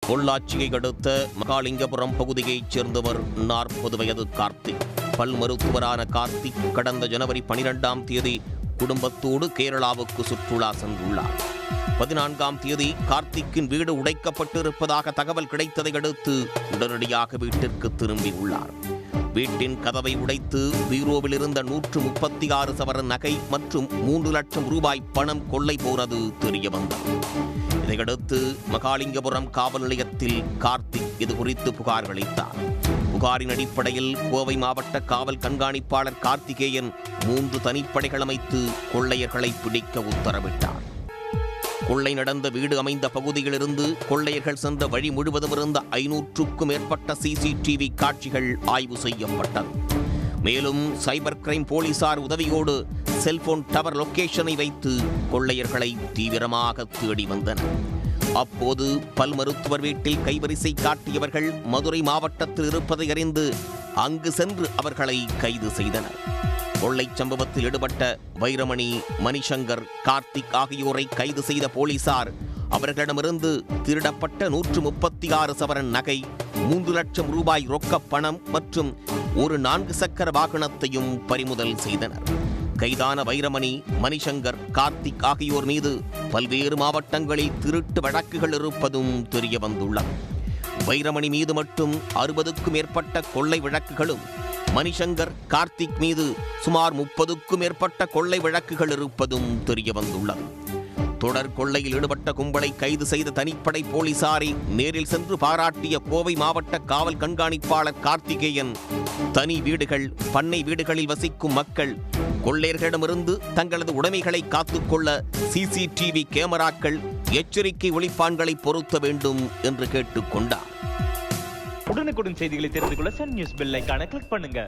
பொள்ளாச்சியை அடுத்த மகாலிங்கபுரம் பகுதியைச் சேர்ந்தவர் 40 வயது கார்த்திக். பல் மருத்துவரான கார்த்திக் கடந்த ஜனவரி 12ஆம் தேதி குடும்பத்தோடு கேரளாவுக்கு சுற்றுலா சென்றுள்ளார். 14ஆம் தேதி கார்த்திக்கின் வீடு உடைக்கப்பட்டிருப்பதாக தகவல் கிடைத்ததை அடுத்து உடனடியாக வீட்டிற்கு திரும்பியுள்ளார். வீட்டின் கதவை உடைத்து பீரோவில் இருந்த 136 சவரன் நகை மற்றும் 3 லட்சம் ரூபாய் பணம் கொள்ளை போனது தெரியவந்தது. இதையடுத்து மகாலிங்கபுரம் காவல் நிலையத்தில் கார்த்திக் இதுகுறித்து புகார் அளித்தார். புகாரின் அடிப்படையில் கோவை மாவட்ட காவல் கண்காணிப்பாளர் கார்த்திகேயன் 3 தனிப்படைகள் அமைத்து கொள்ளையர்களை பிடிக்க உத்தரவிட்டார். கொள்ளை நடந்த வீடு அமைந்த பகுதியிலிருந்து கொள்ளையர்கள் சென்ற வழி முழுவதும் இருந்த 500க்கும் மேற்பட்ட CCTV காட்சிகள் ஆய்வு செய்யப்பட்டது. மேலும் சைபர் கிரைம் போலீசார் உதவியோடு செல்போன் டவர் லொகேஷனை வைத்து கொள்ளையர்களை தீவிரமாக தேடி வந்தனர். அப்போது பல் மருத்துவர் வீட்டில் கைவரிசை காட்டியவர்கள் மதுரை மாவட்டத்தில் இருப்பதை அறிந்து அங்கு சென்று அவர்களை கைது செய்தனர். கொள்ளை சம்பவத்தில் ஈடுபட்ட வைரமணி, மணிசங்கர், கார்த்திக் ஆகியோரை கைது செய்த போலீசார் அவர்களிடமிருந்து திருடப்பட்ட 136 சவரன் நகை, 3 லட்சம் ரூபாய் ரொக்க பணம் மற்றும் ஒரு 4 சக்கர வாகனத்தையும் பறிமுதல் செய்தனர். கைதான வைரமணி, மணிசங்கர், கார்த்திக் ஆகியோர் மீது பல்வேறு மாவட்டங்களில் திருட்டு வழக்குகள் இருப்பதும் தெரியவந்துள்ளது. வைரமணி மீது மட்டும் 60க்கும் மேற்பட்ட கொள்ளை வழக்குகளும், மணிசங்கர், கார்த்திக் மீது சுமார் 30க்கும் மேற்பட்ட கொள்ளை வழக்குகள் இருப்பதும் தெரியவந்துள்ளது. தொடர் கொள்ளையில் ஈடுபட்ட கும்பலை கைது செய்த தனிப்படை போலீசாரை நேரில் சென்று பாராட்டிய கோவை மாவட்ட காவல் கண்காணிப்பாளர் கார்த்திகேயன், தனி வீடுகள், பண்ணை வீடுகளில் வசிக்கும் மக்கள் கொள்ளையர்களிடமிருந்து தங்களது உடைமைகளை காத்துக்கொள்ள CCTV கேமராக்கள், எச்சரிக்கை ஒளிப்பான்களை பொருத்த வேண்டும் என்று கேட்டுக்கொண்டார். உடனுக்குடன் செய்திகளை தெரிந்து கொள்ள சன் நியூஸ் பெல் ஐகானை கிளிக் பண்ணுங்க.